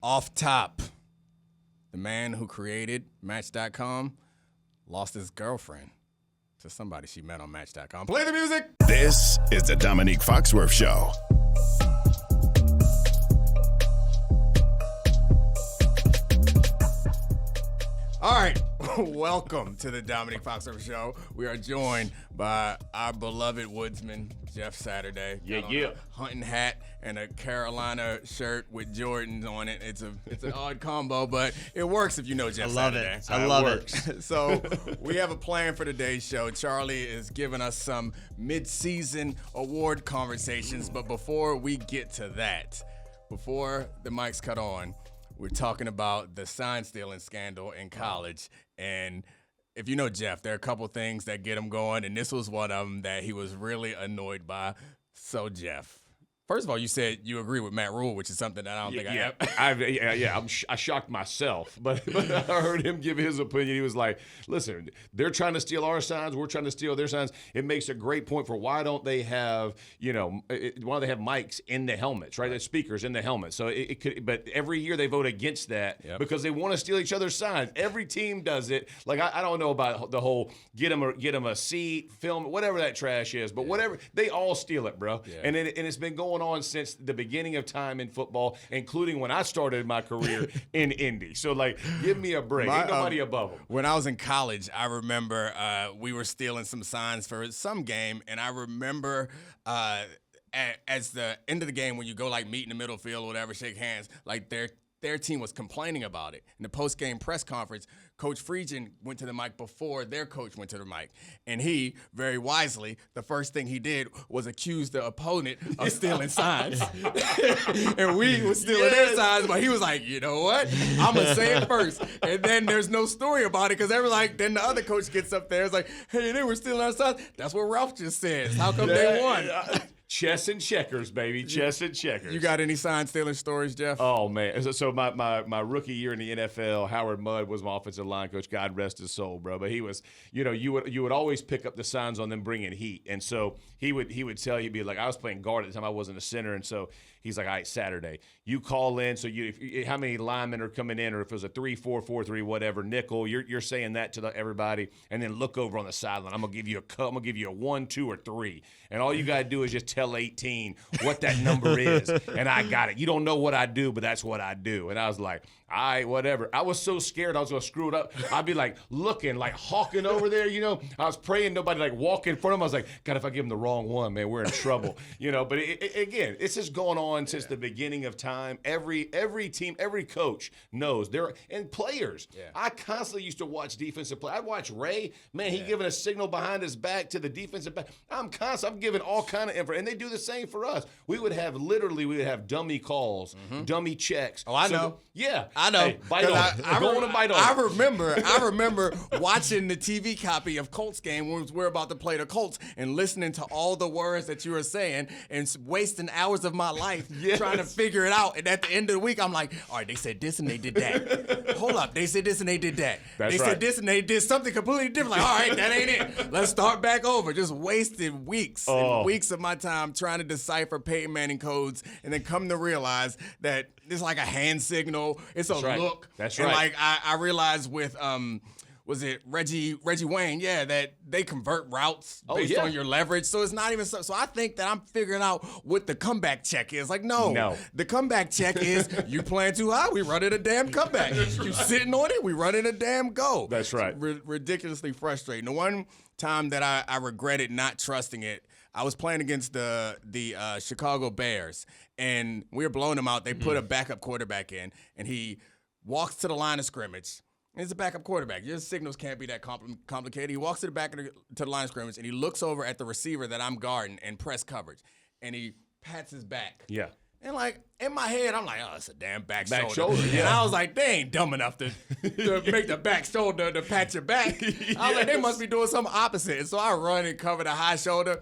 Off top, the man who created Match.com lost his girlfriend to somebody she met on Match.com. Play the music! This is the Domonique Foxworth Show. All right, welcome to the Domonique Foxworth Show. We are joined by our beloved woodsman, Jeff Saturday. Yeah. Hunting hat and a Carolina shirt with Jordans on it. It's an odd combo, but it works if you know Jeff Saturday. I love it. So we have a plan for today's show. Charlie is giving us some mid-season award conversations, but before we get to that, before the mics cut on, we're talking about the sign stealing scandal in college. And if you know Jeff, there are a couple things that get him going, and this was one of them that he was really annoyed by. So, Jeff, first of all, you said you agree with Matt Rule, which is something that I don't think I shocked myself, but I heard him give his opinion. He was like, listen, they're trying to steal our signs. We're trying to steal their signs. It makes a great point for why don't they have, why don't they have mics in the helmets, right? The speakers in the helmets. So it could, but every year they vote against that because they want to steal each other's signs. Every team does it. Like, I don't know about the whole get them a seat, film, whatever that trash is, but whatever, they all steal it, bro. Yeah. And it's been going on since the beginning of time in football, including when I started my career in Indy. So, like, give me a break. Ain't nobody above them. When I was in college, I remember we were stealing some signs for some game, and I remember as the end of the game when you go, like, meet in the middle field or whatever, shake hands, like, their team was complaining about it. In the post-game press conference, Coach Friedgen went to the mic before their coach went to the mic. And he, very wisely, the first thing he did was accuse the opponent of stealing signs. And we were stealing their signs, but he was like, you know what? I'm going to say it first. And then there's no story about it because then the other coach gets up there. It's like, hey, they were stealing our signs. That's what Ralph just said. How come they won? Chess and checkers, baby. Chess and checkers. You got any sign stealing stories, Jeff? Oh, man. So my rookie year in the NFL, Howard Mudd was my offensive line coach. God rest his soul, bro. But he was, you would always pick up the signs on them bringing heat. And so he would tell you, he'd be like, I was playing guard at the time. I wasn't a center. And so he's like, all right, Saturday, you call in. So how many linemen are coming in, or if it was a 3-4-4-3, whatever, nickel, you're saying that to everybody. And then look over on the sideline. I'm going to give you a 1, 2, or 3. And all you got to do is just tell 18 what that number is. And I got it. You don't know what I do, but that's what I do. And I was like, all right, whatever. I was so scared I was going to screw it up. I'd be like looking, like hawking over there, I was praying nobody like walk in front of him. I was like, God, if I give him the wrong one, man, we're in trouble. But again, it's just going on since the beginning of time. Every team, every coach knows and players. Yeah. I constantly used to watch defensive play. I'd watch Ray, man, he giving a signal behind his back to the defensive back. I'm giving all kind of info, and they do the same for us. We would have dummy calls, dummy checks. Oh, I know. Yeah. I know. Hey, bite on it. Go on and bite on it. I remember watching the TV copy of Colts game when we're about to play the Colts and listening to all the words that you were saying and wasting hours of my life trying to figure it out. And at the end of the week, I'm like, all right, they said this and they did that. Hold up. They said this and they did that. They said this and they did something completely different. Like, all right, that ain't it. Let's start back over. Just wasted weeks and weeks of my time trying to decipher Peyton Manning codes and then come to realize that it's like a hand signal. It's a look. That's right. And like I realized with was it Reggie Wayne? Yeah, that they convert routes based on your leverage. So it's not even so I think that I'm figuring out what the comeback check is. Like, no. The comeback check is you playing too high, we running a damn comeback. You sitting on it, we running a damn go. That's right. Ridiculously frustrating. The one time that I regretted not trusting it, I was playing against the Chicago Bears, and we were blowing them out. They put a backup quarterback in, and he walks to the line of scrimmage. And he's a backup quarterback. Your signals can't be that complicated. He walks to the line of scrimmage, and he looks over at the receiver that I'm guarding in press coverage, and he pats his back. Yeah. And, like, in my head, I'm like, oh, it's a damn back shoulder. And I was like, they ain't dumb enough to make the back shoulder to pat your back. I was like, they must be doing something opposite. And so I run and cover the high shoulder.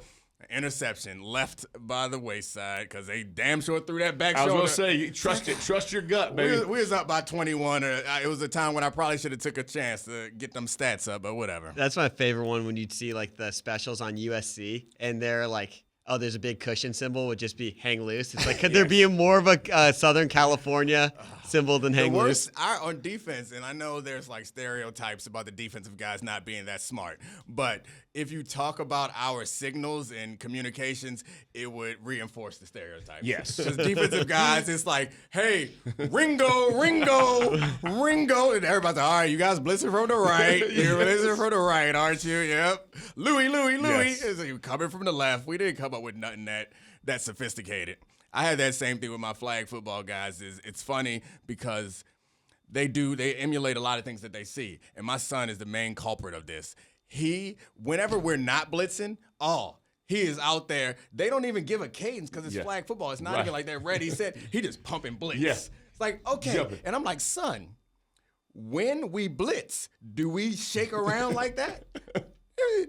Interception left by the wayside because they damn sure threw that back shoulder. I was going to say, you trust your gut, baby. We was up by 21. It was a time when I probably should have took a chance to get them stats up, but whatever. That's my favorite one when you'd see like the specials on USC and they're like, oh, there's a big cushion symbol would just be hang loose. It's like, could there be more of a Southern California Assembled and The hang worst loose. on defense, and I know there's like stereotypes about the defensive guys not being that smart, but if you talk about our signals and communications, it would reinforce the stereotype. Yes. Because defensive guys, it's like, hey, Ringo, and everybody's like, all right, you guys blitzing from the right. You're blitzing from the right, aren't you? Yep. Louis. Yes. It's like, coming from the left. We didn't come up with nothing that sophisticated. I had that same thing with my flag football guys. It's funny because they emulate a lot of things that they see. And my son is the main culprit of this. Whenever we're not blitzing, he is out there. They don't even give a cadence because it's flag football. It's not even like they're ready, set. He just pumping blitz. Yeah. It's like, okay. Jumping. And I'm like, son, when we blitz, do we shake around like that?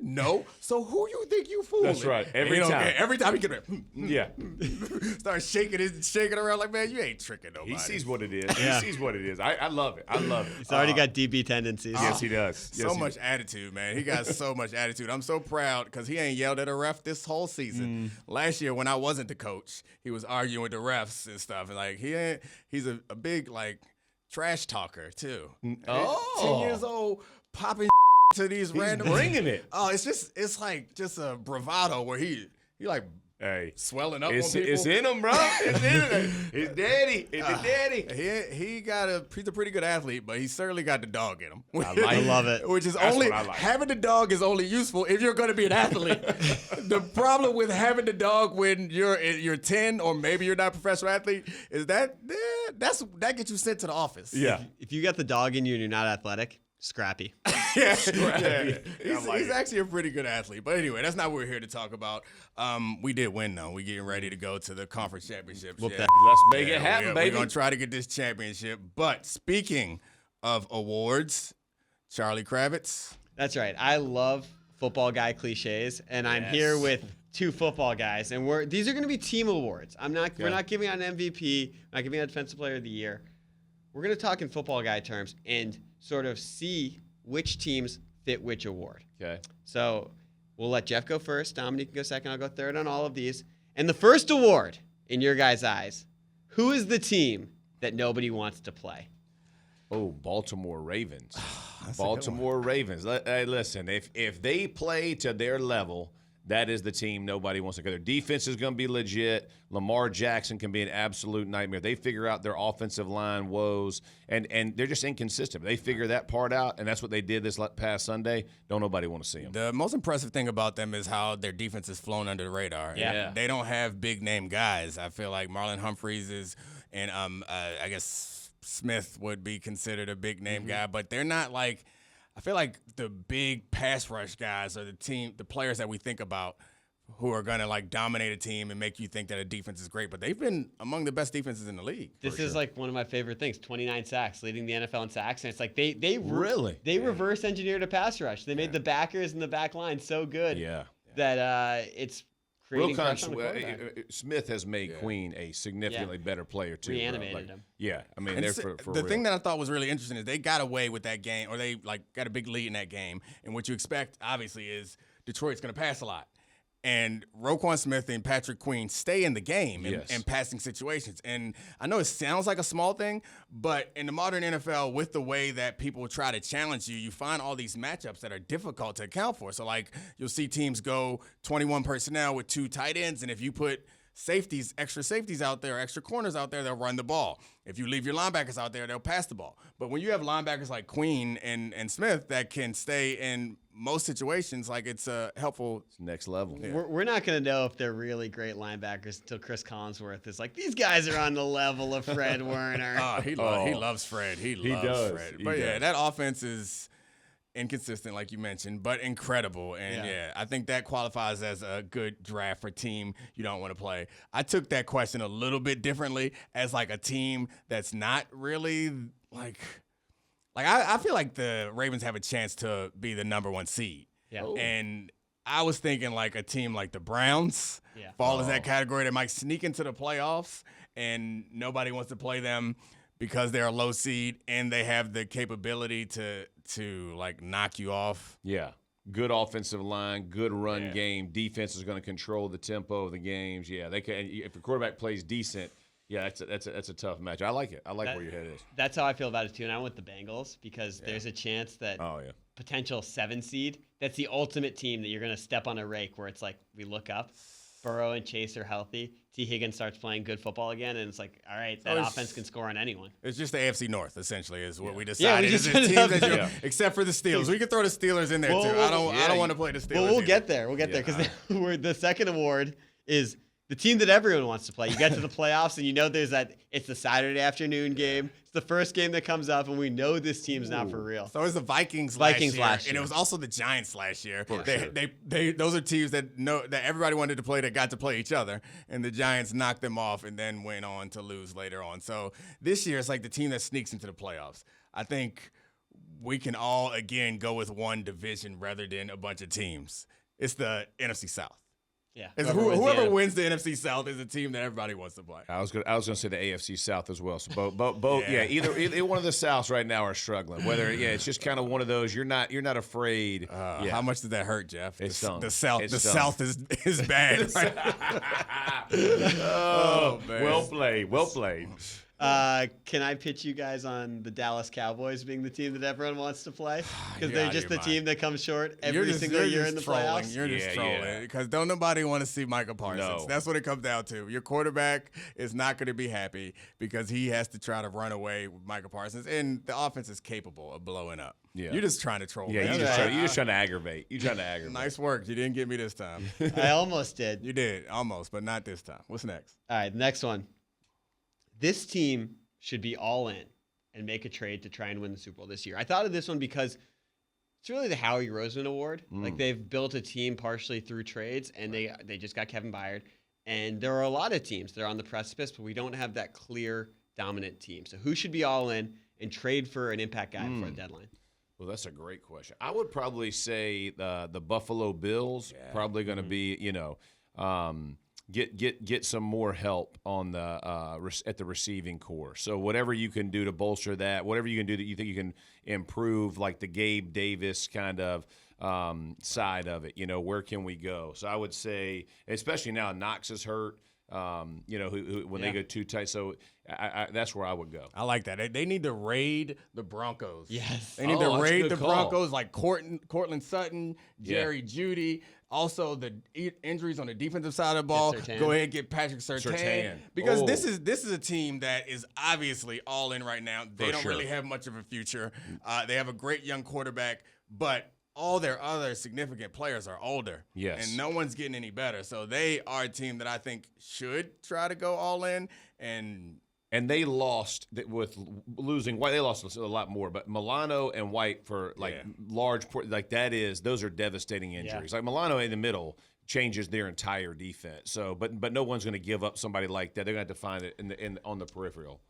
No. So who you think you fooling? That's right. Every time. Every time he get Yeah. start shaking around like, man, you ain't tricking nobody. He sees what it is. Yeah. He sees what it is. I love it. I love it. He's already got DB tendencies. Yes, he does. Yes, So he much does. attitude, man. He got so much attitude. I'm so proud because he ain't yelled at a ref this whole season. Last year when I wasn't the coach, he was arguing with the refs and stuff. And like he's a big like trash talker too. 10 years old, popping to these He's random bringing it. Oh, it's like just a bravado where he like Hey, swelling up it's on people. it's in him, bro. It's in him. His daddy. It's his daddy. He's a pretty good athlete, but he certainly got the dog in him. I love it. Which is That's only what I like. having the dog is only useful if you're going to be an athlete. The problem with having the dog when you're 10 or maybe you're not a professional athlete is that gets you sent to the office. Yeah. If you got the dog in you and you're not athletic, scrappy. Yeah. I like He's it. actually a pretty good athlete. But anyway, that's not what we're here to talk about. We did win, though. We're getting ready to go to the conference championships. Whoop Yeah. that. Let's make it happen, baby. We're going to try to get this championship. But speaking of awards, Charlie Kravitz. That's right. I love football guy cliches, and I'm here with two football guys, and these are going to be team awards. We're not giving out an MVP. We're not giving out Defensive Player of the Year. We're going to talk in football guy terms and sort of see which teams fit which award. Okay. So we'll let Jeff go first. Domonique can go second. I'll go third on all of these. And the first award, in your guys' eyes, who is the team that nobody wants to play? Oh, Baltimore Ravens. That's a good Baltimore Ravens. Hey, listen, if they play to their level, that is the team nobody wants to go. Their defense is going to be legit. Lamar Jackson can be an absolute nightmare. They figure out their offensive line woes, and they're just inconsistent. They figure that part out, and that's what they did this past Sunday. Don't nobody want to see them. The most impressive thing about them is how their defense has flown under the radar. Yeah. They don't have big name guys. I feel like Marlon Humphreys is, and I guess Smith would be considered a big name guy, but they're not like. I feel like the big pass rush guys are the players that we think about who are going to like dominate a team and make you think that a defense is great. But they've been among the best defenses in the league. This is like one of my favorite things. 29 sacks, leading the NFL in sacks, and it's like they Really? they reverse engineered a pass rush. They made the backers and the back line so good that it's creating pressure on the quarterback. Smith has made Queen a significantly better player too. Reanimated him. Yeah, I mean And they're so- for the real. thing that I thought was really interesting is they got away with that game, or they like got a big lead in that game. And what you expect, obviously, is Detroit's going to pass a lot. And Roquan Smith and Patrick Queen stay in the game in passing situations. And I know it sounds like a small thing, but in the modern NFL, with the way that people try to challenge you, you find all these matchups that are difficult to account for. So, like, you'll see teams go 21 personnel with 2 tight ends, and if you put extra safeties out there, extra corners out there, they'll run the ball. If you leave your linebackers out there, they'll pass the ball. But when you have linebackers like Queen and Smith that can stay in most situations, like it's helpful. It's next level. Yeah. We're not going to know if they're really great linebackers until Chris Collinsworth is like, these guys are on the level of Fred Warner. He loves Fred. He loves does. Fred. He But does. that offense is inconsistent, like you mentioned, but incredible. And I think that qualifies as a good draft for a team you don't want to play. I took that question a little bit differently as like a team that's not really like I feel like the Ravens have a chance to be the number 1 seed. Yeah. And I was thinking like a team like the Browns fall in that category that might sneak into the playoffs and nobody wants to play them because they're a low seed and they have the capability to like knock you off. Yeah. Good offensive line, good run game. Defense is going to control the tempo of the games. Yeah, they can. If the quarterback plays decent, Yeah, that's a tough match. I like it. I like where your head is. That's how I feel about it too. And I went the Bengals because there's a chance that potential 7 seed. That's the ultimate team that you're going to step on a rake where it's like we look up, Burrow and Chase are healthy. T. Higgins starts playing good football again, and it's like, all right, that offense can score on anyone. It's just the AFC North, essentially, is what we decided. Except for the Steelers. We can throw the Steelers in there, too. I don't want to play the Steelers. Well, we'll get there. We'll get there because the second award is the team that everyone wants to play. You get to the playoffs, and you know it's the Saturday afternoon game. It's the first game that comes up, and we know this team's not for real. So it was the Vikings last year, and it was also the Giants last year. Those are teams that everybody wanted to play that got to play each other, and the Giants knocked them off and then went on to lose later on. So this year, it's like the team that sneaks into the playoffs. I think we can all, again, go with one division rather than a bunch of teams. It's the NFC South. Yeah, whoever wins the NFC South is a team that everybody wants to play. I was gonna say the AFC South as well. So both either one of the Souths right now are struggling. Whether it's just kind of one of those. You're not afraid. How much did that hurt, Jeff? The South is bad. Oh man, well played. Can I pitch you guys on the Dallas Cowboys being the team that everyone wants to play? Because they're just the team that comes short every single year in the playoffs. You're just trolling. Because don't nobody want to see Micah Parsons. No. That's what it comes down to. Your quarterback is not going to be happy because he has to try to run away with Micah Parsons. And the offense is capable of blowing up. Yeah. You're just trying to troll. Yeah, you're just trying to aggravate. Nice work. You didn't get me this time. I almost did. You did. Almost, but not this time. What's next? All right, next one. This team should be all in and make a trade to try and win the Super Bowl this year. I thought of this one because it's really the Howie Roseman Award. Like they've built a team partially through trades, and they just got Kevin Byard. And there are a lot of teams that are on the precipice, but we don't have that clear dominant team. So who should be all in and trade for an impact guy before the deadline? Well, that's a great question. I would probably say the Buffalo Bills probably going to be, get some more help on the at the receiving core. So whatever you can do to bolster that, whatever you can do that you think you can improve, like the Gabe Davis kind of side of it. Where can we go? So I would say, especially now Knox is hurt. When they go too tight. So that's where I would go. I like that. They need to raid the Broncos. Yes. They need to raid the Broncos like Cortland Sutton, Jerry Jeudy. Also, the injuries on the defensive side of the ball. Go ahead and get Patrick Surtain. Because this is a team that is obviously all in right now. They don't really have much of a future. They have a great young quarterback, but all their other significant players are older. Yes. And no one's getting any better. So they are a team that I think should try to go all in. And they lost with losing White. They lost a lot more, but Milano and White for those are devastating injuries. Like Milano in the middle changes their entire defense. So, but no one's going to give up somebody like that. They're going to have to find it on the peripheral.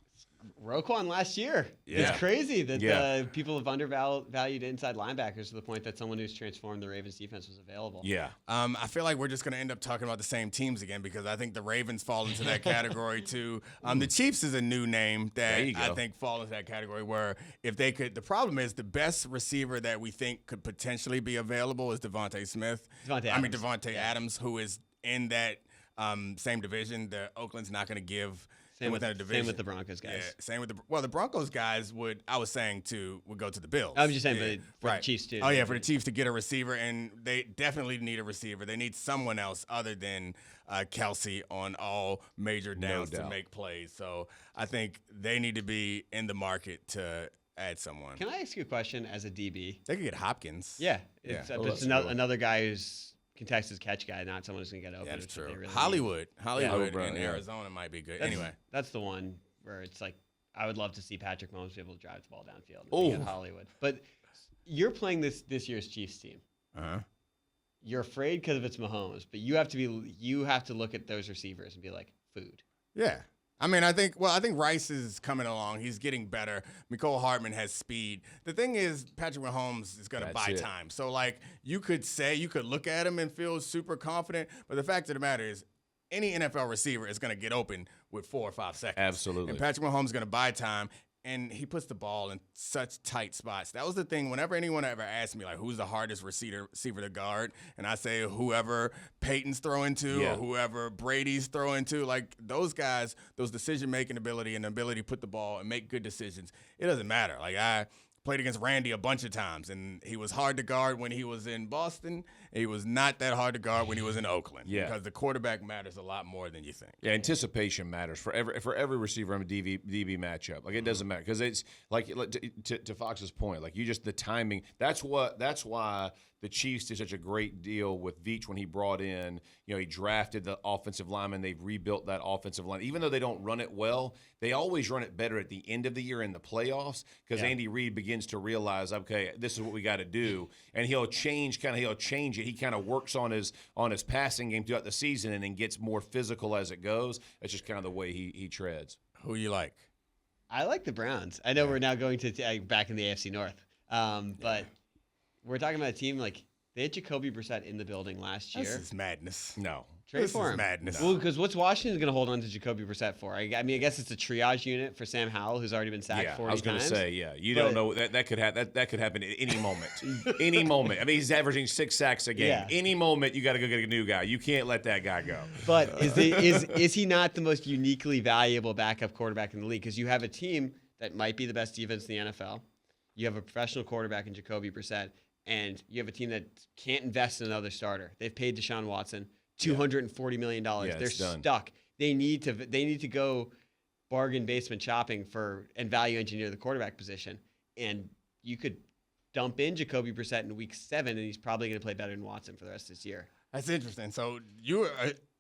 Roquan last year. Yeah. It's crazy that people have undervalued inside linebackers to the point that someone who's transformed the Ravens defense was available. Yeah. I feel like we're just going to end up talking about the same teams again because I think the Ravens fall into that category too. The Chiefs is a new name that I think fall into that category where if they could, the problem is the best receiver that we think could potentially be available is Devontae Adams, who is in that same division. The Oakland's not going to give. Same with the Broncos guys. Yeah, same with the Broncos guys would go to the Bills. I was just saying, but for the Chiefs too. Oh yeah, for the Chiefs to get a receiver, and they definitely need a receiver. They need someone else other than Kelsey on all major downs to make plays. So I think they need to be in the market to add someone. Can I ask you a question as a DB? They could get Hopkins. Yeah, it's another guy who's contested catch guy, not someone who's going to get open. Yeah, that's true. Really Hollywood in Arizona might be good. Anyway. That's the one where it's like, I would love to see Patrick Mahomes be able to drive the ball downfield in Hollywood. But you're playing this year's Chiefs team. Uh-huh. You're afraid because of it's Mahomes, but you have to look at those receivers and be like, food. Yeah. I think Rice is coming along. He's getting better. Mecole Hardman has speed. The thing is, Patrick Mahomes is going to buy time. So, you could look at him and feel super confident, but the fact of the matter is, any NFL receiver is going to get open with 4 or 5 seconds. Absolutely. And Patrick Mahomes is going to buy time. and he puts the ball in such tight spots. That was the thing. Whenever anyone ever asked me, like, who's the hardest receiver to guard, and I say whoever Peyton's throwing to or whoever Brady's throwing to, like, those guys, those decision-making ability and the ability to put the ball and make good decisions, it doesn't matter. Like, I played against Randy a bunch of times, and he was hard to guard when he was in Boston. He was not that hard to guard when he was in Oakland. Yeah. Because the quarterback matters a lot more than you think. Yeah, anticipation matters for every receiver in a DB matchup. Like, it doesn't matter because it's like to Fox's point, like, the timing. That's why the Chiefs did such a great deal with Veach when he brought in, he drafted the offensive lineman. They've rebuilt that offensive line. Even though they don't run it well, they always run it better at the end of the year in the playoffs because Andy Reid begins to realize, okay, this is what we got to do. And he'll change it. He kind of works on his passing game throughout the season and then gets more physical as it goes. That's just kind of the way he treads. Who you like? I like the Browns. I know we're now going to back in the AFC North, but we're talking about a team like they had Jacoby Brissett in the building last year. This is madness. No. Trade for him. This is madness. Well, because what's Washington going to hold on to Jacoby Brissett for? I guess it's a triage unit for Sam Howell, who's already been sacked 40 times. I was going to say, you don't know that could happen. That could happen at any moment. Any moment. I mean, he's averaging 6 sacks a game. Yeah. Any moment, you got to go get a new guy. You can't let that guy go. But is he not the most uniquely valuable backup quarterback in the league? Because you have a team that might be the best defense in the NFL. You have a professional quarterback in Jacoby Brissett, and you have a team that can't invest in another starter. They've paid Deshaun Watson $240 million. They're stuck. They need to go bargain basement shopping and value engineer the quarterback position. And you could dump in Jacoby Brissett in week 7, and he's probably going to play better than Watson for the rest of this year. That's interesting. So you're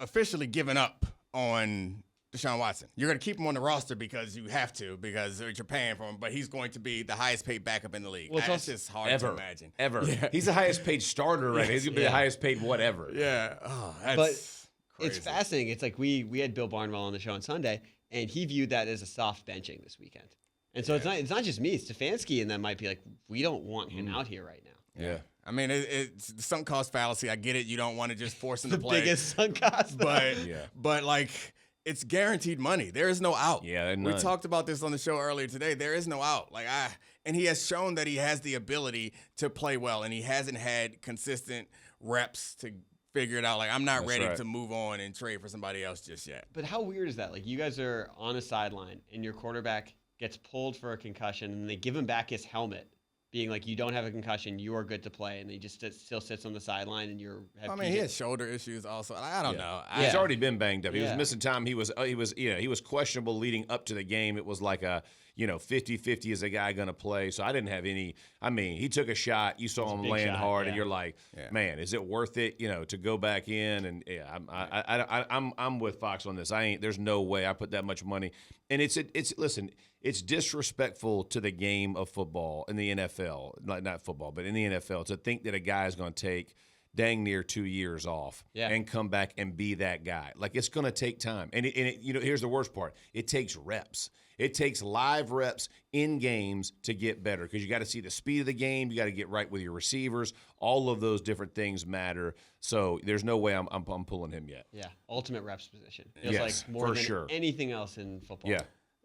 officially giving up on Deshaun Watson. You're going to keep him on the roster because you have to, because you're paying for him, but he's going to be the highest paid backup in the league. Well, that's just hard to imagine. Ever. Yeah. He's the highest paid starter, right? He's going to be the highest paid whatever. Yeah. Oh, that's crazy. It's fascinating. It's like we had Bill Barnwell on the show on Sunday, and he viewed that as a soft benching this weekend. And so it's not just me. Stefanski and them might be like, we don't want him out here right now. Yeah. I mean, it's the sunk cost fallacy. I get it. You don't want to just force him to play. The biggest sunk cost. But like, it's guaranteed money. There is no out. Yeah, we talked about this on the show earlier today. There is no out. And he has shown that he has the ability to play well, and he hasn't had consistent reps to figure it out. Like, I'm not ready to move on and trade for somebody else just yet. But how weird is that? Like, you guys are on a sideline, and your quarterback gets pulled for a concussion, and they give him back his helmet, being like, you don't have a concussion, you are good to play, and he just still sits on the sideline, and he has shoulder issues also. I don't know. He's already been banged up. He was missing time. He was questionable leading up to the game. It was like a 50-50 is a guy going to play. So I didn't have any. I mean, he took a shot. You saw him land hard, and you're like, man, is it worth it? To go back in? And I'm with Fox on this. There's no way I put that much money. And listen. It's disrespectful to the game of football in the NFL, not football, but in the NFL, to think that a guy is going to take dang near 2 years off and come back and be that guy. Like, it's going to take time. And here's the worst part. It takes reps. It takes live reps in games to get better because you got to see the speed of the game. You got to get right with your receivers. All of those different things matter. So there's no way I'm pulling him yet. Yeah, ultimate reps position. Feels like more than anything else in football. Yeah.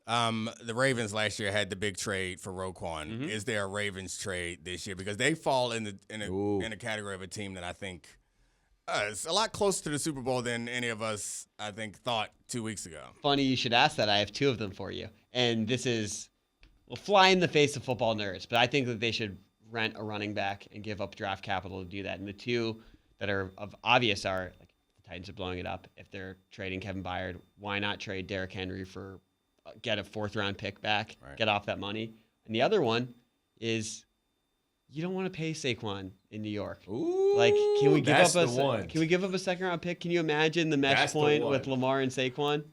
The Ravens last year had the big trade for Roquan. Mm-hmm. Is there a Ravens trade this year? Because they fall in a category of a team that I think is a lot closer to the Super Bowl than any of us, I think, thought 2 weeks ago. Funny you should ask that. I have 2 of them for you. And this is fly in the face of football nerds, but I think that they should rent a running back and give up draft capital to do that. And the 2 that are obvious are, like, the Titans are blowing it up. If they're trading Kevin Byard, why not trade Derrick Henry for get a 4th-round pick back, get off that money? And the other one is you don't want to pay Saquon in New York. Ooh, like, can we give up a 2nd-round pick? Can you imagine the mesh point with Lamar and Saquon?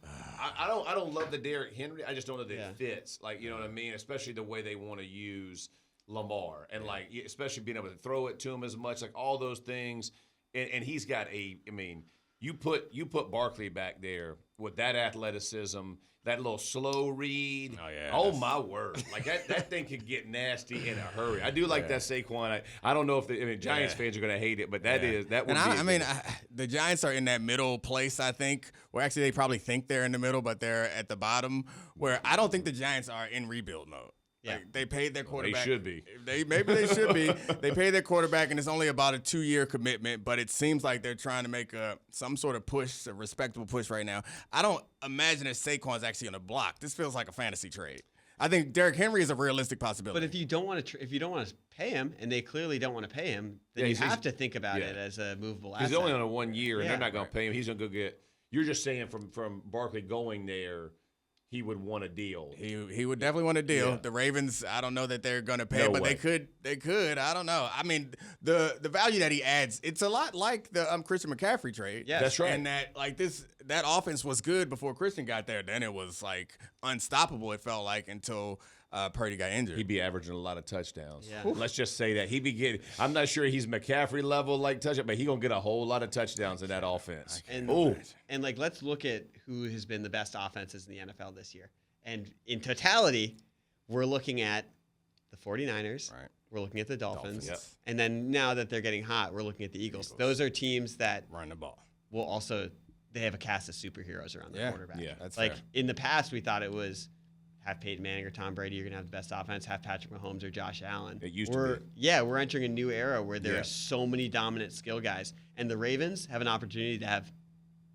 I don't love the Derrick Henry. I just don't know that it fits. Like, you know what I mean? Especially the way they want to use Lamar and like especially being able to throw it to him as much, like all those things. And he's got You put Barkley back there with that athleticism, that little slow read. Oh, yeah. Oh, my word. Like, that thing could get nasty in a hurry. I do like that Saquon. I don't know if Giants fans are going to hate it, but that would the Giants are in that middle place, I think, where actually they probably think they're in the middle, but they're at the bottom, where I don't think the Giants are in rebuild mode. Yeah. Like, they paid their quarterback. They should be. Maybe they should be. They paid their quarterback, and it's only about a 2-year commitment, but it seems like they're trying to make some sort of push, a respectable push right now. I don't imagine that Saquon's actually going to block. This feels like a fantasy trade. I think Derrick Henry is a realistic possibility. But if you don't want to pay him, and they clearly don't want to pay him, then you have to think about it as a movable asset. He's only on a 1 year, and they're not going to pay him. He's going to go get – you're just saying from Barkley going there – he would want a deal. He would definitely want a deal. Yeah. The Ravens, I don't know that they're going to pay, No but way. they could. I don't know. I mean, the value that he adds, it's a lot like the Christian McCaffrey trade. Yes. That's right. And that offense was good before Christian got there. Then it was like unstoppable, it felt like, until Purdy got injured. He'd be averaging a lot of touchdowns. Yeah. Let's just say that. He'd be getting – I'm not sure he's McCaffrey level like touchdown, but he's going to get a whole lot of touchdowns in that offense. And like, let's look at who has been the best offenses in the NFL this year. And in totality, we're looking at the 49ers. Right. We're looking at the Dolphins. Yep. And then now that they're getting hot, we're looking at the Eagles. Those are teams that run the ball. will also – they have a cast of superheroes around the quarterback. Yeah, that's like fair. in the past, we thought it was have Peyton Manning or Tom Brady, you're going to have the best offense, have Patrick Mahomes or Josh Allen. It used to be. Yeah, we're entering a new era where there Yeah. are so many dominant skill guys. And the Ravens have an opportunity to have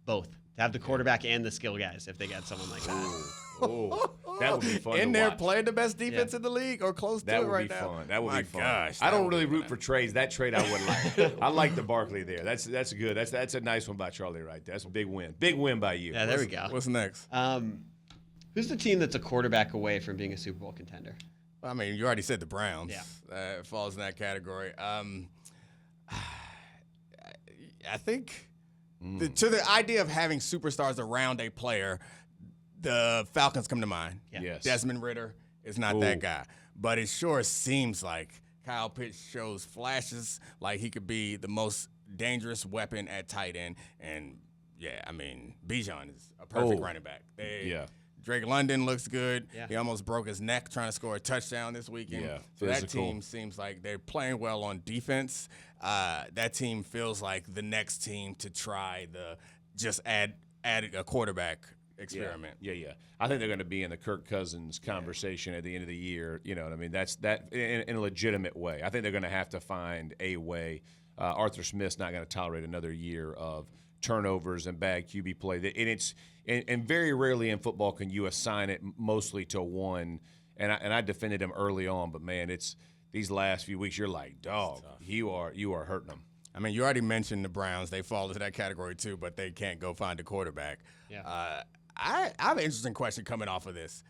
both, to have the quarterback and the skill guys if they got someone like that. Oh, that would be fun. And to they're watch. playing the best defense in the league or close to That it would right be now. fun. That would My be fun. gosh, I that don't would really be root fun. for trades. That trade I would like. I like the Barkley there. That's good. That's a nice one by Charlie right there. That's a big win. Big win by you. Yeah, there we go. What's next? Who's the team that's a quarterback away from being a Super Bowl contender? I mean, you already said the Browns. Yeah. It falls in that category. I think to the idea of having superstars around a player, the Falcons come to mind. Yeah. Yes. Desmond Ridder is not that guy. But it sure seems like Kyle Pitts shows flashes like he could be the most dangerous weapon at tight end. And, yeah, I mean, Bijan is a perfect running back. Drake London looks good. Yeah. He almost broke his neck trying to score a touchdown this weekend. Yeah, so that physical. team seems like they're playing well on defense. That team feels like the next team to try just add a quarterback experiment. Yeah. I think they're going to be in the Kirk Cousins conversation at the end of the year. You know what I mean? That's that in a legitimate way. I think they're going to have to find a way. Arthur Smith's not going to tolerate another year of turnovers and bad QB play. And very rarely in football can you assign it mostly to one. And I defended him early on, but man, it's these last few weeks. You're like, dog, you are hurting them. I mean, you already mentioned the Browns. They fall into that category too, but they can't go find a quarterback. Yeah. I have an interesting question coming off of this.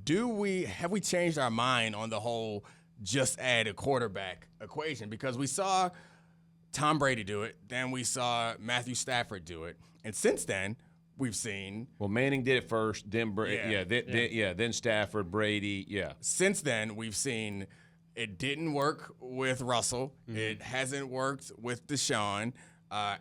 Have we changed our mind on the whole just add a quarterback equation? Because we saw Tom Brady do it, then we saw Matthew Stafford do it, and since then we've seen. Well, Manning did it first, then then Stafford, Brady, Since then we've seen it didn't work with Russell. Mm-hmm. It hasn't worked with Deshaun.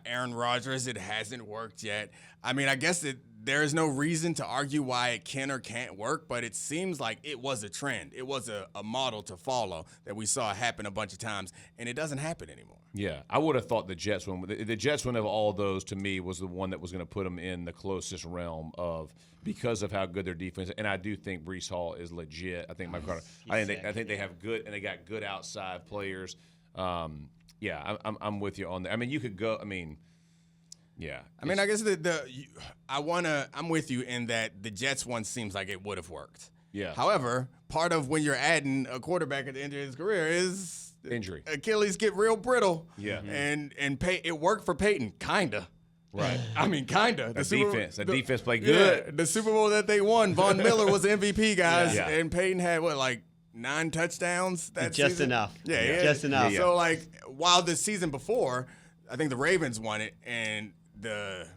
Aaron Rodgers, it hasn't worked yet. I mean, I guess there is no reason to argue why it can or can't work, but it seems like it was a trend. It was a model to follow that we saw happen a bunch of times, and it doesn't happen anymore. Yeah, I would have thought the Jets one. The Jets one of all those to me was the one that was going to put them in the closest realm of because of how good their defense. And I do think Breece Hall is legit. I think Mike Carter. I think they have good and they got good outside players. I'm with you on that. I mean, you could go. I mean, yeah. I mean, I guess I'm with you in that the Jets one seems like it would have worked. Yeah. However, part of when you're adding a quarterback at the end of his career is injury. Achilles get real brittle. Yeah. And it worked for Peyton, kinda. Right. I mean, kinda. The defense played good. Yeah, the Super Bowl that they won, Von Miller was the MVP, guys, Yeah. and Peyton had 9 touchdowns that Just season? enough. Yeah, Just enough. Yeah. So while the season before, I think the Ravens won it, and the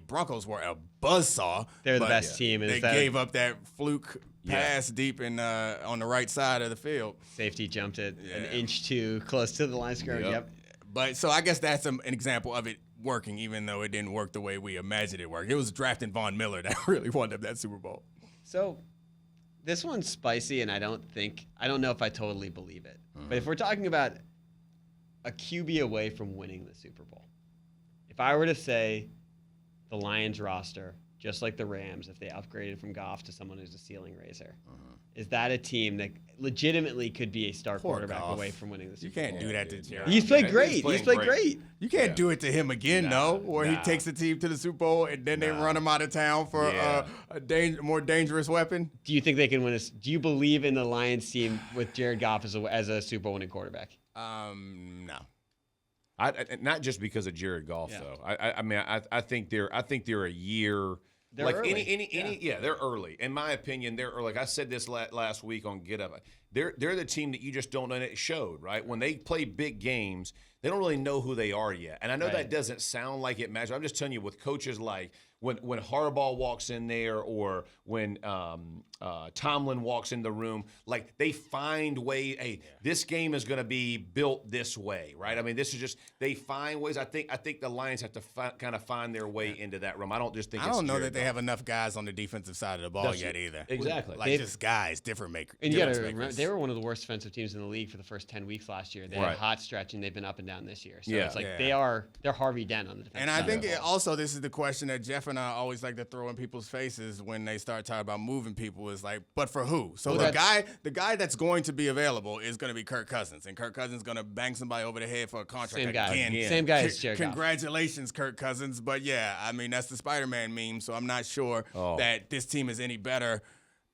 Broncos were a buzzsaw. They're the but best team. They gave up that fluke pass deep in on the right side of the field. Safety jumped it an inch too close to the line of scrimmage. Yep. But so I guess that's an example of it working, even though it didn't work the way we imagined it worked. It was drafting Von Miller that really won them that Super Bowl. So this one's spicy, and I don't know if I totally believe it. But if we're talking about a QB away from winning the Super Bowl, if I were to say the Lions roster, just like the Rams, if they upgraded from Goff to someone who's a ceiling raiser, is that a team that legitimately could be a star quarterback away from winning the Super Bowl? You can't do that to Jared. He's played great. He's played great. You can't do it to him again, where he takes the team to the Super Bowl and then they run him out of town for a more dangerous weapon. Do you think they can win? Do you believe in the Lions team with Jared Goff as a Super Bowl winning quarterback? No. Not just because of Jared Goff though. I think they're a year. They're like early. They're early. In my opinion, they're early. Like I said this last week on Get Up. They're the team that you just don't know. It showed, right? When they play big games, they don't really know who they are yet. And I know that doesn't sound like it matters. I'm just telling you, with coaches like when Harbaugh walks in there, or when Tomlin walks in the room, like they find ways. Hey, this game is going to be built this way, right? I mean, this is just they find ways. I think the Lions have to kind of find their way into that room. I don't just think. I don't know that they have enough guys on the defensive side of the ball yet either. Exactly, like just guys, different makers. And you got to remember, they were one of the worst defensive teams in the league for the first 10 weeks last year. They had a hot stretch, and they've been up and down this year. So it's like they're Harvey Dent on the defensive side. And I think also this is the question that Jeff and I always like to throw in people's faces when they start talking about moving people, is like, but for who? So the guy that's going to be available is going to be Kirk Cousins, and Kirk Cousins is going to bang somebody over the head for a contract Same guy as Jared Goff. Congratulations, Kirk Cousins. But yeah, I mean, that's the Spider-Man meme, so I'm not sure that this team is any better.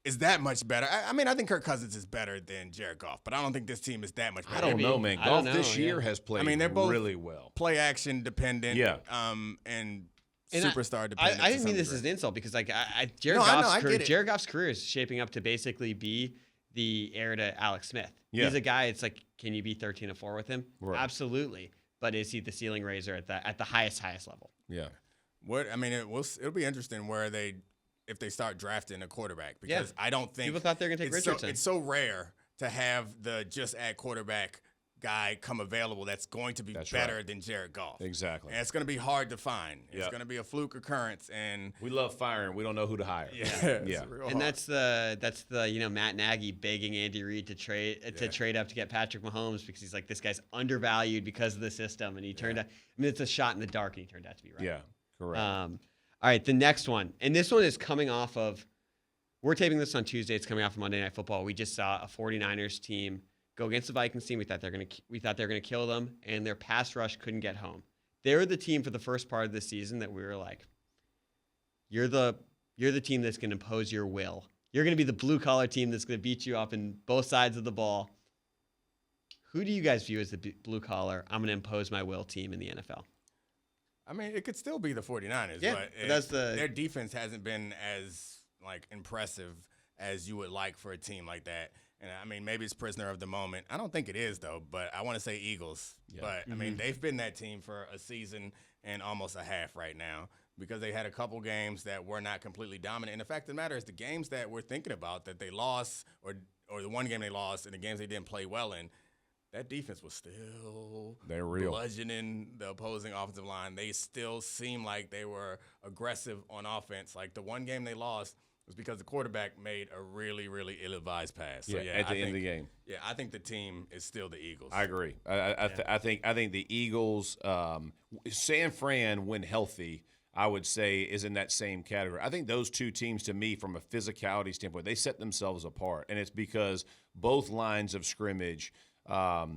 Is that much better? I mean, I think Kirk Cousins is better than Jared Goff, but I don't think this team is that much better. I don't know, man. Goff this year has played they're both really well. Play action dependent. And superstar dependent. I didn't mean this as an insult, because like Jared Goff's career is shaping up to basically be the heir to Alex Smith. Yeah. He's a guy. It's like, can you be 13-4 with him? Right. Absolutely. But is he the ceiling raiser at the highest level? Yeah. It'll be interesting if they start drafting a quarterback, because I don't think people thought they were gonna take Richardson. It's so rare to have the just at quarterback guy come available that's going to be better than Jared Goff. Exactly. And it's going to be hard to find. It's going to be a fluke occurrence, and we love firing. We don't know who to hire. Yeah. And that's the Matt Nagy begging Andy Reid to trade up to get Patrick Mahomes, because he's like, this guy's undervalued because of the system, and he turned out. I mean, it's a shot in the dark, and he turned out to be right. Yeah, correct. All right, the next one, and this one is coming off of. We're taping this on Tuesday. It's coming off of Monday Night Football. We just saw a 49ers team go against the Vikings team. We thought they're gonna kill them, and their pass rush couldn't get home. They were the team for the first part of the season that we were like, you're the team that's gonna impose your will. You're gonna be the blue collar team that's gonna beat you up in both sides of the ball. Who do you guys view as the blue collar, I'm gonna impose my will team in the NFL? I mean, it could still be the 49ers, but their defense hasn't been as impressive as you would like for a team like that. And I mean, maybe it's prisoner of the moment. I don't think it is, though, but I want to say Eagles. Yeah. But I mean, they've been that team for a season and almost a half right now, because they had a couple games that were not completely dominant. And the fact of the matter is, the games that we're thinking about that they lost, or the one game they lost, and the games they didn't play well in, that defense was still bludgeoning the opposing offensive line. They still seem like they were aggressive on offense. Like the one game they lost was because the quarterback made a really, really ill-advised pass. So, at the end of the game. Yeah, I think the team is still the Eagles. I agree. I think the Eagles, San Fran, when healthy, I would say is in that same category. I think those two teams, to me, from a physicality standpoint, they set themselves apart, and it's because both lines of scrimmage are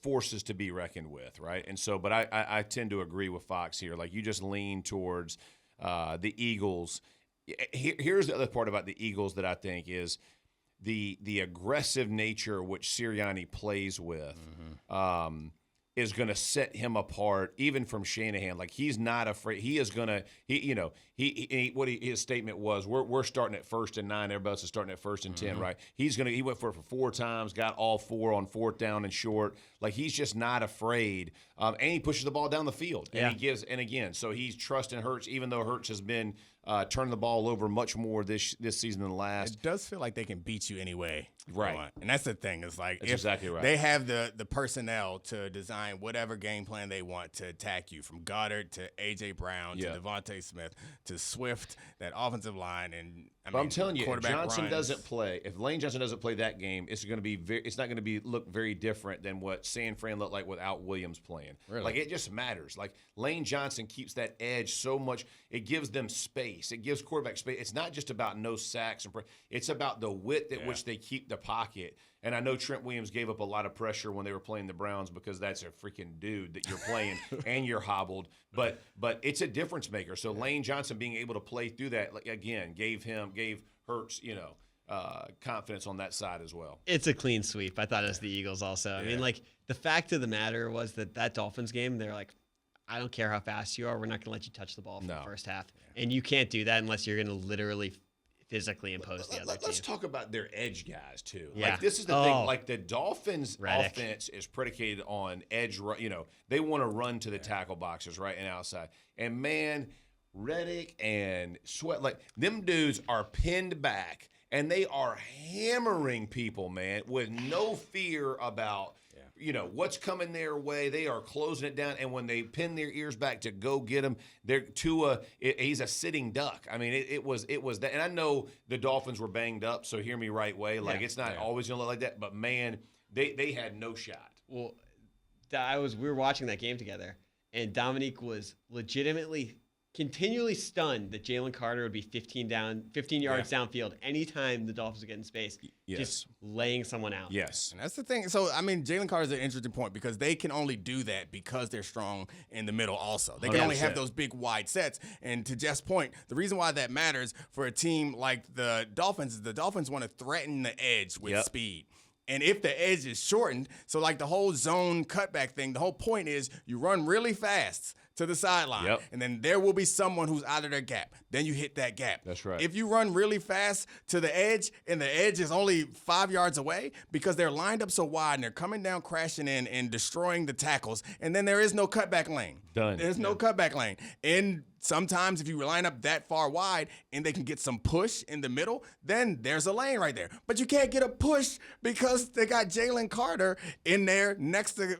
forces to be reckoned with, right? And so, but I tend to agree with Fox here. Like, you just lean towards the Eagles. Here's the other part about the Eagles that I think is the aggressive nature which Sirianni plays with. Is going to set him apart even from Shanahan. Like, he's not afraid. He is going to. His statement was, "We're starting at 1st and 9. Everybody else is starting at 1st and 10, right?" He went for it 4 times, got all 4 on 4th down and short. Like, he's just not afraid, and he pushes the ball down the field, and he gives. And again, so he's trusting Hurts, even though Hurts has been turn the ball over much more this season than last. It does feel like they can beat you anyway. Right. And that's the thing. It's like That's exactly right. They have the personnel to design whatever game plan they want to attack you, from Goddard to A.J. Brown to Devontae Smith to Swift, that offensive line. And I'm telling you, if Johnson runs. doesn't play, if Lane Johnson doesn't play that game, it's not going to look very different than what San Fran looked like without Williams playing. Really? Like, it just matters. Like, Lane Johnson keeps that edge so much. It gives them space. It gives quarterback space. It's not just about no sacks. It's about the width at which they keep the pocket. And I know Trent Williams gave up a lot of pressure when they were playing the Browns because that's a freaking dude that you're playing and you're hobbled. But it's a difference maker. So Lane Johnson being able to play through that, again, gave Hurts, confidence on that side as well. It's a clean sweep. I thought it was the Eagles also. I mean, like, the fact of the matter was that Dolphins game, they're like, I don't care how fast you are. We're not going to let you touch the ball for the first half. Yeah. And you can't do that unless you're going to literally physically impose the other team. Let's talk about their edge guys, too. Yeah. Like, this is the thing. Like, the Dolphins' Reddick. offense is predicated on edge. They want to run to the tackle boxes, right, and outside. And, man, Reddick and Sweat, like, them dudes are pinned back, and they are hammering people, man, with no fear about what's coming their way. They are closing it down, and when they pin their ears back to go get him, he's a sitting duck. I mean, it was that. And I know the Dolphins were banged up, so hear me right way. Like, it's not always going to look like that, but, man, they had no shot. Well, we were watching that game together, and Domonique was legitimately continually stunned that Jalen Carter would be 15 yards downfield anytime the Dolphins would get in space, just laying someone out. Yes. And that's the thing. So, I mean, Jalen Carter is an interesting point because they can only do that because they're strong in the middle also. They can only have those big, wide sets. And to Jeff's point, the reason why that matters for a team like the Dolphins is the Dolphins want to threaten the edge with speed. And if the edge is shortened, so like the whole zone cutback thing, the whole point is you run really fast to the sideline, and then there will be someone who's out of their gap. Then you hit that gap. That's right. If you run really fast to the edge, and the edge is only 5 yards away because they're lined up so wide and they're coming down, crashing in, and destroying the tackles, and then there is no cutback lane. Done. There's no cutback lane. And sometimes if you line up that far wide and they can get some push in the middle, then there's a lane right there. But you can't get a push because they got Jalen Carter in there next to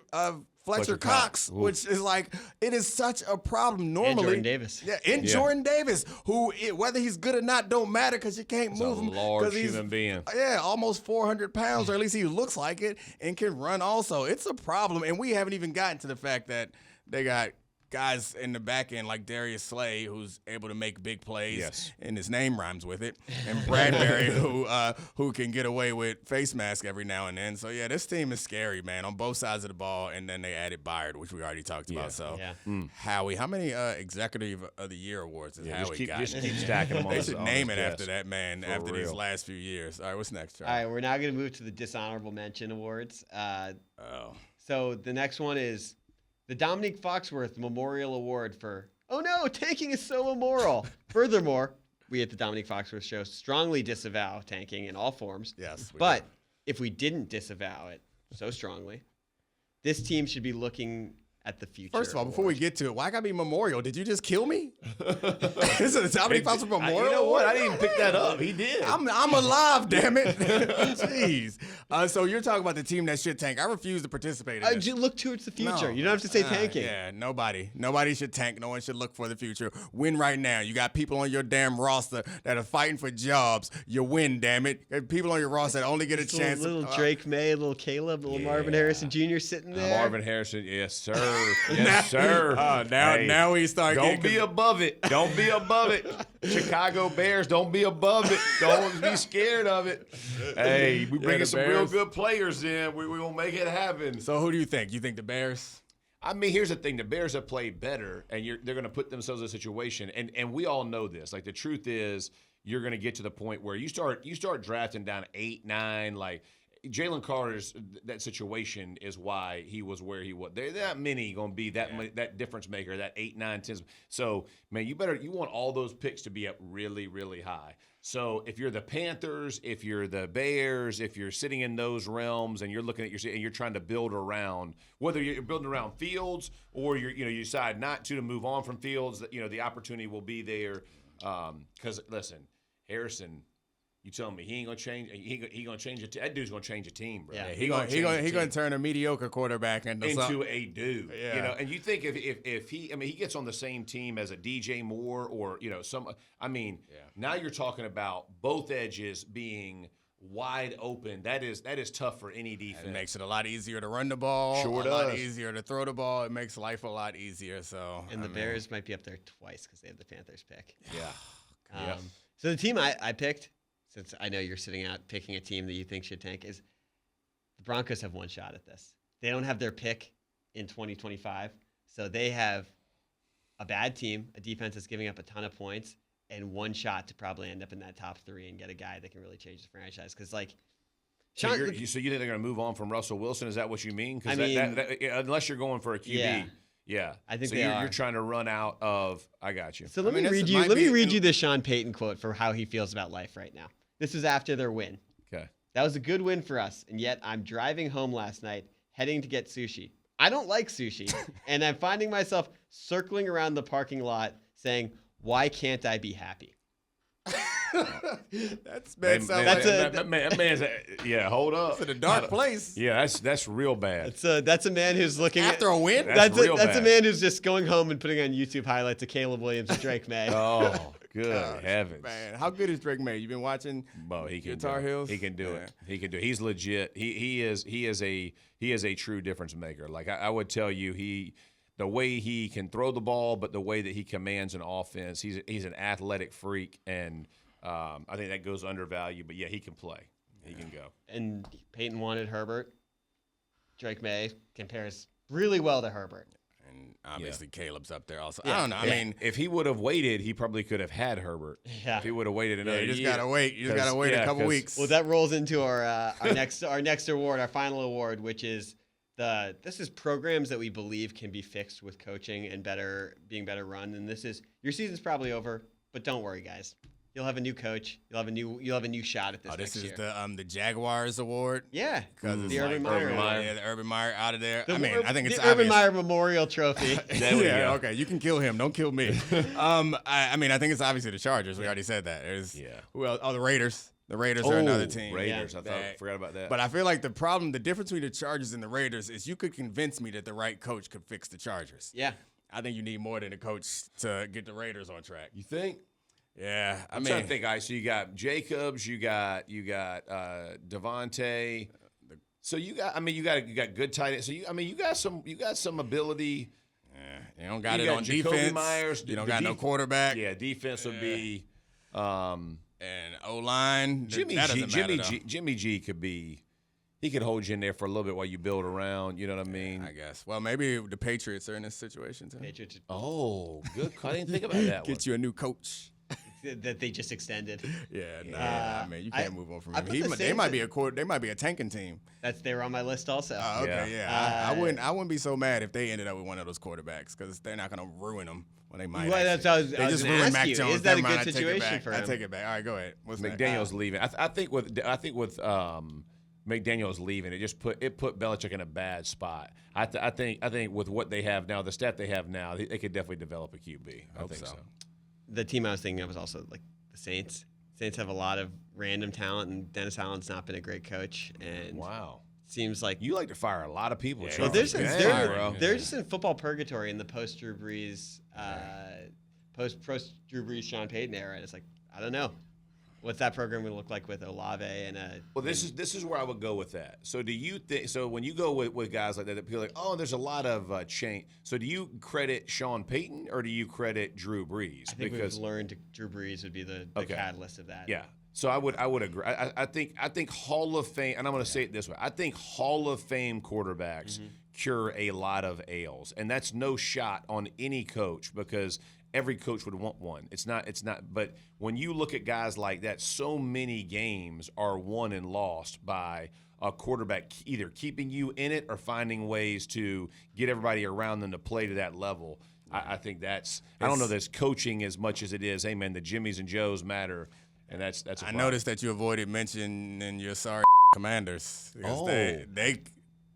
Fletcher Cox, which is like, it is such a problem normally. And Jordan Davis. Jordan Davis, who, whether he's good or not, don't matter because you can't move him. He's a large human being. Yeah, almost 400 pounds, or at least he looks like it, and can run also. It's a problem, and we haven't even gotten to the fact that they got guys in the back end like Darius Slay, who's able to make big plays, and his name rhymes with it, and Bradbury, who can get away with face mask every now and then. So yeah, this team is scary, man, on both sides of the ball. And then they added Byard, which we already talked about. So Howie, how many Executive of the Year awards has Howie got? Just keep stacking them on. They should name it after that man after these last few years. All right, what's next, Charlie? All right, we're now going to move to the dishonorable mention awards. So the next one is the Domonique Foxworth Memorial Award for, oh no, tanking is so immoral. Furthermore, we at the Domonique Foxworth Show strongly disavow tanking in all forms. Yes. But if we didn't disavow it so strongly, this team should be looking at the future. First of all, before we get to it, why gotta be Memorial? Did you just kill me? This is a Domonique Foxworth Memorial. You know what? I didn't even pick that up. He did. I'm alive, damn it. Jeez. So you're talking about the team that should tank. I refuse to participate in this. Look towards the future. You don't have to say tanking. Yeah, nobody should tank. No one should look for the future. Win right now. You got people on your damn roster that are fighting for jobs. You win, damn it. People on your roster that only get a chance. Little Drake May, little Caleb, little Marvin Harrison Jr. sitting there. Marvin Harrison, yes, sir. Yes, sir. Now we start. Don't be above it. Don't be above it. Chicago Bears, don't be above it. Don't be scared of it. Hey, we bringing some real good players in. We will make it happen. So who do you think? You think the Bears? I mean, here's the thing: the Bears have played better, and they're going to put themselves in a situation. And we all know this. Like, the truth is, you're going to get to the point where you start drafting down 8, 9, like. Jalen Carter's that situation is why he was where he was. There that many going to be that difference maker, that 8, 9, 10. So, man, you want all those picks to be up really, really high. So if you're the Panthers, if you're the Bears, if you're sitting in those realms and you're looking at and you're trying to build around, whether you're building around Fields or you decide not to move on from Fields, that the opportunity will be there. Because listen, Harrison, you tell me he ain't gonna change. He gonna change it. That dude's gonna change a team, bro. Yeah, He gonna turn a mediocre quarterback into something. a dude. Yeah. You know, and you think if he, I mean, he gets on the same team as a DJ Moore or some. I mean, now you're talking about both edges being wide open. That is tough for any defense. It makes it a lot easier to run the ball. Sure a lot does. easier to throw the ball. It makes life a lot easier. So And the Bears might be up there twice because they have the Panthers pick. Yeah. So the team I picked, since I know you're sitting out picking a team that you think should tank, is the Broncos have one shot at this. They don't have their pick in 2025, so they have a bad team, a defense that's giving up a ton of points, and one shot to probably end up in that top 3 and get a guy that can really change the franchise. Because, like, So you think they're going to move on from Russell Wilson? Is that what you mean? Because unless you're going for a QB, yeah. I think so they you're trying to run out of. I got you. So let me read you the Sean Payton quote for how he feels about life right now. This is after their win. Okay. That was a good win for us, and yet I'm driving home last night, heading to get sushi. I don't like sushi, and I'm finding myself circling around the parking lot saying, "Why can't I be happy?" That's man's hold up. It's in a dark place. Yeah, that's real bad. That's a man who's looking After a win. That's real that's a bad. man who's just going home and putting on YouTube highlights of Caleb Williams and Drake May. Oh, good heavens, Man, how good is Drake May? You been watching? Bo, he can Tar do Heels? It. He can do Yeah. it. He can do it. He's legit. He is a true difference maker. Like I would tell you, the way he can throw the ball, but the way that he commands an offense, he's an athletic freak, and I think that goes undervalued. But yeah, he can play. He can go. And Peyton wanted Herbert. Drake May compares really well to Herbert. And obviously Caleb's up there also. Yeah. I don't know. I mean, If he would have waited, he probably could have had Herbert. Yeah. If he would have waited another you just year. gotta wait. You just gotta wait a couple weeks. Well, that rolls into our next award, our final award, which is this is programs that we believe can be fixed with coaching and being better run. And this is your season's probably over, but don't worry, guys. You'll have a new coach. You'll have a new shot at this. This next is year. the Jaguars award. Yeah, Because the Urban Meyer. Yeah, the Urban Meyer out of there. I think it's the obvious. Urban Meyer Memorial Trophy. There we go. Okay, you can kill him. Don't kill me. I think it's obviously the Chargers. We already said that. Who else? Oh, the Raiders. The Raiders are another team. Raiders. Yeah. I forgot about that. But I feel like the difference between the Chargers and the Raiders is you could convince me that the right coach could fix the Chargers. Yeah. I think you need more than a coach to get the Raiders on track. You think? Yeah, I'm trying to think. So you got Jacobs, you got Devontae. So you got good tight ends. So you got some ability. You don't got You it got on Jacoby defense. Myers. You don't got no quarterback. Yeah, defense would be. And O-line. Jimmy G could be. He could hold you in there for a little bit while you build around. You know what I mean? I guess. Well, maybe the Patriots are in this situation too. Oh, good. I didn't think about that one. Get you a new coach. That they just extended. Yeah, man, you can't move on from him. They might be a tanking team. They were on my list also. Okay, yeah. I wouldn't be so mad if they ended up with one of those quarterbacks because they're not going to ruin them when they might. Well, that's what I was they just gonna ruined ask Mac you. Jones. Is that a Never mind, good I take it situation back. for I him? take it back. All right, go ahead. What's that? McDaniel's leaving. I think with McDaniel's leaving, it put Belichick in a bad spot. I think with what they have now, the staff they have now, they could definitely develop a QB. I think so. The team I was thinking of was also like the Saints. Saints have a lot of random talent, and Dennis Allen's not been a great coach. And Wow. seems like You like to fire a lot of people. Yeah, Charles. Well, Dang. they're just in football purgatory in the post Drew Brees, Drew Brees, Sean Payton era. And it's like, I don't know, what's that program going to look like with Olave and Well, this is where I would go with that. So do you think? So when you go with guys like that, people are like, oh, there's a lot of change. So do you credit Sean Payton or do you credit Drew Brees? I think we've learned Drew Brees would be the catalyst of that. Yeah. So I would agree. I think Hall of Fame, and I'm going to say it this way: I think Hall of Fame quarterbacks cure a lot of ails, and that's no shot on any coach because every coach would want one. It's not. But when you look at guys like that, so many games are won and lost by a quarterback either keeping you in it or finding ways to get everybody around them to play to that level. I think that's. I don't know that's coaching as much as it is. Hey man, the Jimmies and Joes matter. And that's. I noticed that you avoided mentioning your sorry Commanders because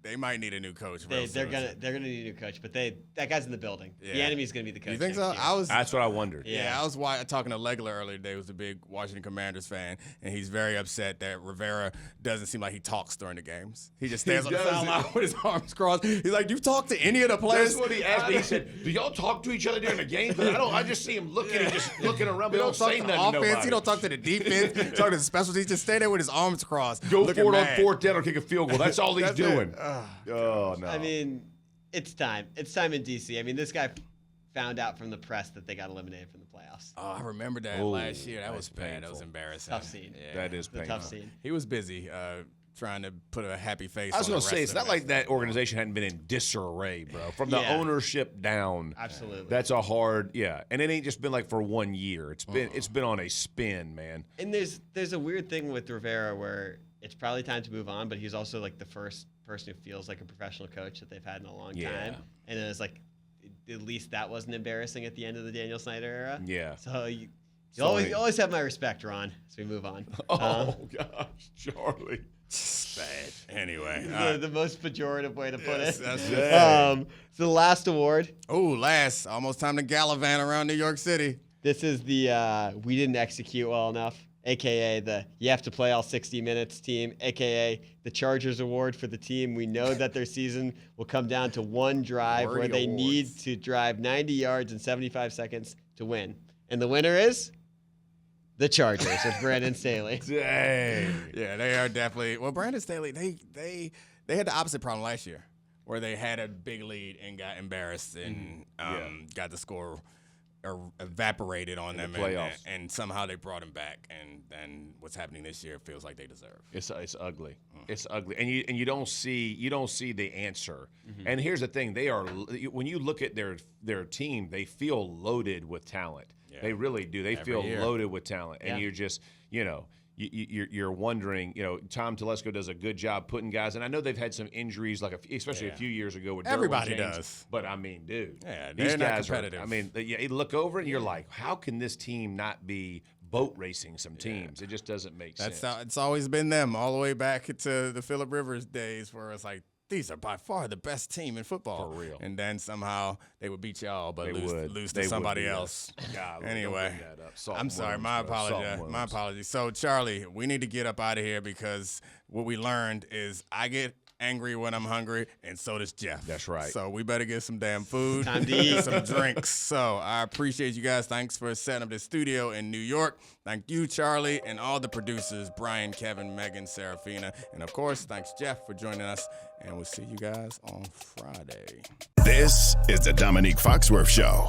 They might need a new coach. They're gonna need a new coach, but that guy's in the building. Yeah. The enemy's gonna be the coach. You think so? Year. That's what I wondered. Yeah, I was talking to Legler earlier today, who's a big Washington Commanders fan, and he's very upset that Rivera doesn't seem like he talks during the games. He just stands on the sideline with his arms crossed. He's like, "You talk to any of the players?" That's what he asked me. He said, "Do y'all talk to each other during the game?" But I just see him looking and just looking around. But don't say nothing to nobody. He don't talk to the defense. Talk to the special teams. Just stay there with his arms crossed. Go for it on 4th down or kick a field goal. That's all he's doing. Oh no. I mean, it's time. It's time in DC. I mean, this guy found out from the press that they got eliminated from the playoffs. Oh, I remember that last year. That was bad. Painful. That was embarrassing. Tough scene. Yeah. That is painful. Tough scene. He was busy trying to put a happy face on I was going the to say, rest it's of not the like that organization hadn't been in disarray, bro. From the ownership down. Absolutely. That's a hard, and it ain't just been like for 1 year. It's been on a spin, man. And there's a weird thing with Rivera where it's probably time to move on, but he's also like the first person who feels like a professional coach that they've had in a long time. And it's like, at least that wasn't embarrassing at the end of the Daniel Snyder era. Yeah. So you always have my respect, Ron, as we move on. Oh, gosh, Charlie. bad. Anyway. The most pejorative way to put it. That's So the last award. Oh, almost time to gallivant around New York City. This is the we didn't execute well enough, a.k.a. the you have to play all 60 minutes team, a.k.a. the Chargers award for the team. We know that their season will come down to one drive where they need to drive 90 yards in 75 seconds to win. And the winner is the Chargers with Brandon Staley. Dang. Yeah, they are definitely. Well, Brandon Staley, they had the opposite problem last year where they had a big lead and got embarrassed and got the score evaporated on them, and somehow they brought him back. And what's happening this year feels like they deserve. It's ugly. It's ugly, and you don't see the answer. Mm-hmm. And here's the thing: they are, when you look at their team, they feel loaded with talent. Yeah. They really do. They feel loaded with talent, and you're just You're wondering, Tom Telesco does a good job putting guys, and I know they've had some injuries, especially a few years ago with everybody Derwin James, does. But I mean, dude, these guys are competitive. you look over and you're like, how can this team not be boat racing some teams? It just doesn't make sense. It's always been them all the way back to the Phillip Rivers days, where it's like, these are by far the best team in football. For real. And then somehow they would beat y'all, but lose to somebody else. Anyway, I'm sorry. My apologies. So, Charlie, we need to get up out of here because what we learned is I get angry when I'm hungry, and so does Jeff. That's right. So we better get some damn food. Time to eat. Some drinks. So I appreciate you guys. Thanks for setting up this studio in New York. Thank you, Charlie, and all the producers, Brian, Kevin, Megan, Serafina. And, of course, thanks, Jeff, for joining us. And we'll see you guys on Friday. This is the Domonique Foxworth Show.